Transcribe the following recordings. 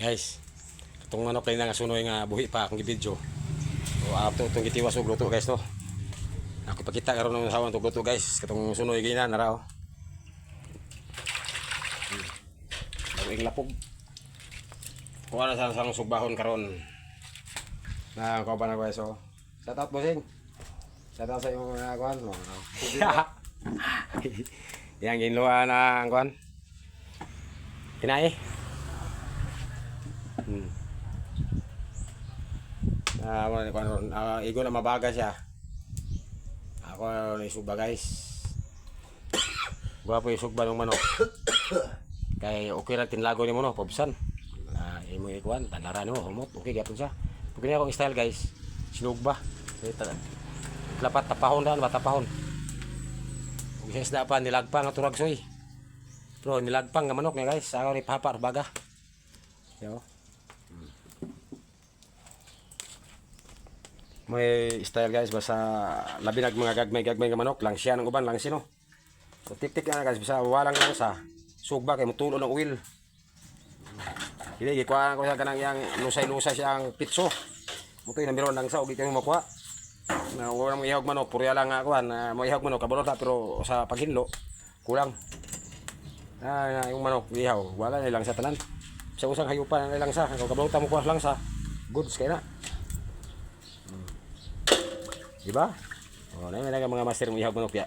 Guys, itong manok na nga sunoy nga buhi pa akong gibidyo. So ato itong gitiwas og luto guys no. Ako ipakita karon ng sawan itong luto guys. Katong sunoy gina na raw. Ang iglapog. Kuha na sa sugbahon karon. Na ko ba na guys so. Shout out bossing. Shout out sa imong mga kuan mo. Yang ginluwa na ang kuan. Kinae. Igo na mabaga siya. Ako ni sugba guys. Gwapo yung sugba ng manok. Kay okay ra tinlago ni mo no, pobsan. Imo ikuan, tanara nimo humot. Okay gyapon siya. Pugni akong style guys. Sinugba. Lapat tapahon dan, batapahon. Ug isda pa nilagpang at turagsoy. Pero nilagpang nga manok niya guys, ako ni papa baga. Yo. May style guys basta labi nag mga gagmay nga manok lang siya ng uban lang sino. So tik-tik na guys basta walang lang sa sugba kay mutulo ng oil. Dili gikuha ko sa kanang yang lusay-lusay siyang pitso. Mutoy na meron lang sa ug ito makuha. Na wala mo ihog manok purya lang nga kuan mo ihog manok kabalo ta pero sa paghinlo kulang. Yung manok ihaw wala na lang sa tanan. Sa usang hayupan na lang sa kabalo ta mo kuha lang sa goods kay na. Diba? Oh, na may mga master mo ihawag manok ya.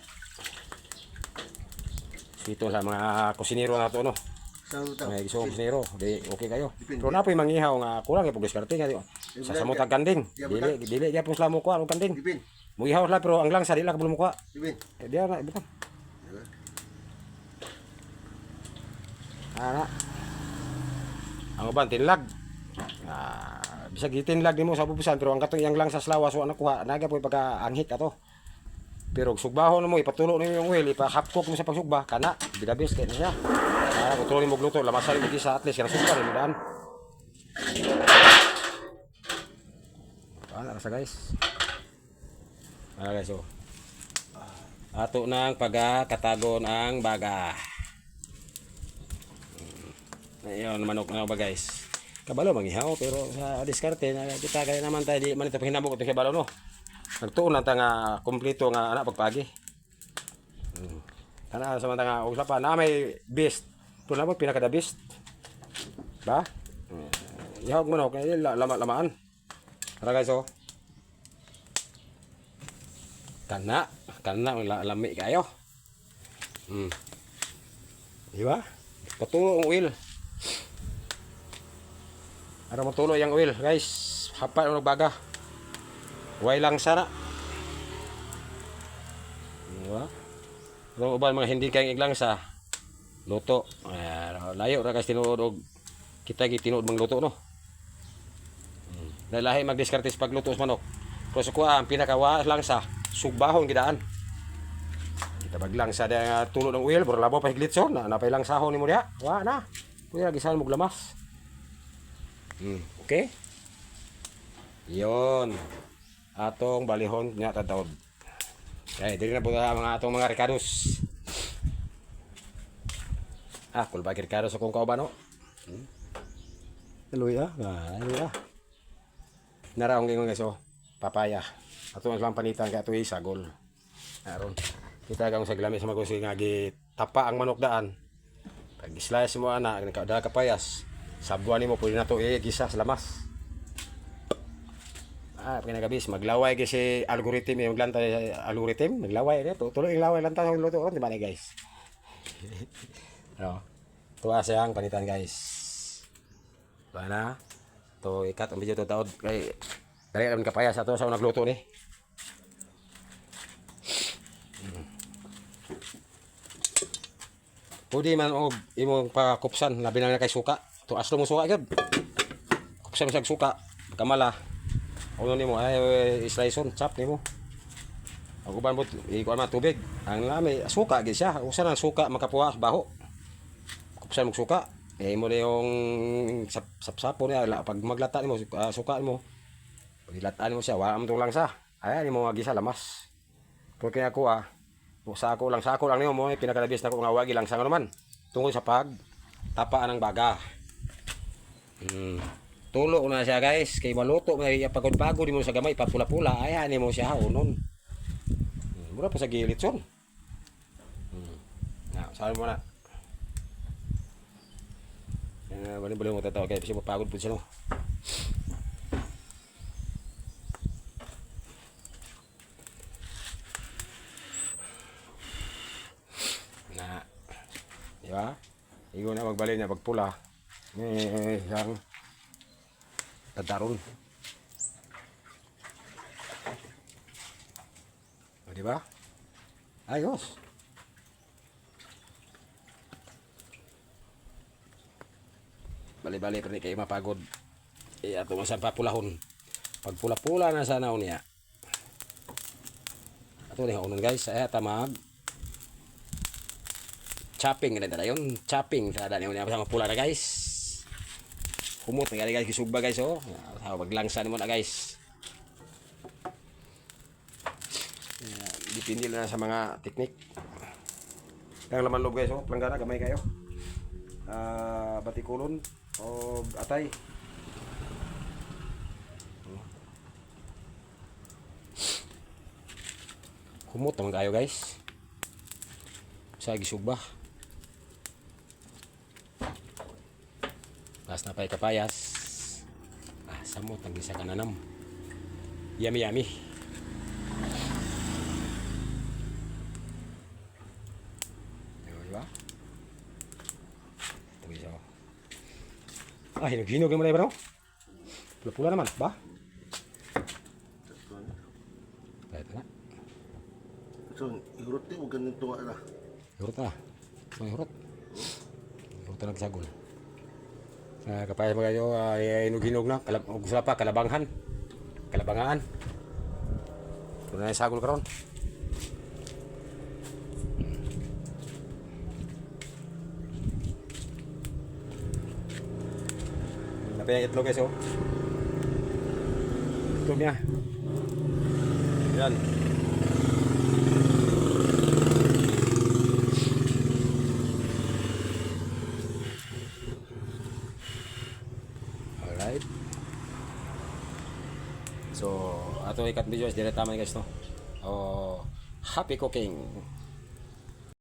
Ito sa mga kusinero na to no. May isong kusinero, di okay kayo. Pero na po yung mangihaw nga kulang ipog diskarte nga di. Sa samutag kanding. Dili gyapon sila mo kuha og kanding. Mo ihaw la pero ang lang sa dila kabalo mo kuha. Di na ibutan. Ana. Ang uban tinlag. Bisa gitinlag nimo sa bubusan pero ang katong yang lang sa slawa so anak kuha naga po pagka anghit ato. Pero sugbahon mo ipatulo nimo yung oil ipahapkok mo sa pagsugba kana bidabis kay na siya. Kontrol mo gluto lamasal mo sa at least kana sugba rin daan. Ana sa guys. Ana guys oh. Ato nang pagkatagon ang baga. Ayun manok na ba guys? Kabalo mangihaw pero sa diskarte na kita kaya naman tayo di man ito hinabok ito kabalo no. Nagtuon na ta nga kompleto nga anak pagpagi. Kana sa nga og pa na may beast. Tuon na po pinaka the beast. Ba? Ihawag mo no kay lama-lamaan. Tara guys oh. Kana lami kayo. Di ba? Patulo ang oil. Ara matulo yang oil guys. Hapa ang baga. Way lang sana. Diba? Pero uban mga hindi kayong iglang sa luto. Layo ra guys tinuod og kita gitinuod mang luto no. Lahi magdiskarte sa pagluto sa manok. Pero sa kuha ang pinakawa lang sa sugbahon gidaan. Kita baglang sa tulo ng oil pero labo pa higlitson na napay lang sahon nimo diha. Wa na. Kuya gisahan mo glamas. Okay? Yon. Atong balihon nya tadawd. Kay dili na po mga atong mga ricados. Kul ba ricados akong kauban no? Luya, luya. Naraong ingon guys oh, papaya. Ato ang panitan kay ato isagol. Aron. Kita gang sa glamis sa magusi nga gitapa ang manok daan. Pag slice mo ana nagkada ka payas. Sabuan nimo pwede na to gisa sa lamas. Pinagabis maglaway kasi algorithm yung lanta algorithm maglaway dito. Tuloy yung laway lanta sa luto ron di ba ni guys. No. Tuwa siyang panitan guys. Bana. To ikat ang video to taod kay dali ra man kapaya sa to sa nagluto ni. Pwede man og imong pakupsan labi na kay suka. To aslo mo suka gyud. Kupsan sa suka kamala. Uno nimo ay slice on chop nimo. Ang uban bot ikuan man tubig. Ang lami suka gyud siya. Usa nang suka makapuha baho. Kupsan mo suka. Mo na yung sapsapo niya pag maglata nimo suka nimo. Pag ilataan mo siya wala mo lang sa. Ay nimo magisa lamas. Porque ako sa ako lang nimo mo pinakalabis na ko nga wagi lang sa naman. Tungkol sa pag tapaan ng baga. Tulo na siya guys, kay maluto may pagod-pagod mo sa gamay papula-pula ay ani mo siya unon. Mura pa sa gilid son. Na, sabi mo na. Balik-balik mo tatawa kay kasi mapagod po siya no. Na. Di ba? Igo na magbalik na pagpula. Yang tadaron. O, di ba? Ayos. Bali-bali pa rin kayo mapagod. Ato masan papulahon. Pag pula-pula na sana niya. Ato na unon guys. Ay tamag. Chopping na yun. Chopping. Sada niyo niya sa pula na guys. Humot na guys. Kisugba guys oh. Maglangsa mo na guys. Dipindi na sa mga teknik. Ang laman loob guys oh. Planggana gamay kayo. Batikulon o atay. Kumot naman kayo guys. Sa gisugba. Pas na pa'y kapayas. Samot ang isa kananam. Yummy yummy. Diba? Hinog-hinog naman na bro. Pula-pula naman, ba? Kahit na. So, ihurot din, huwag ganun tuwa na. Hurot na. May hurot. Hurot na nagsagol. Kapayas mo kayo, hinog-hinog na. Gusto pa, kalabanghan. Kalabangaan. Ito na yung sagol karon. Napay ang itlog guys oh. Itlog niya. Yan. Alright. So, ato ikat video is dire tama guys no. Oh, happy cooking.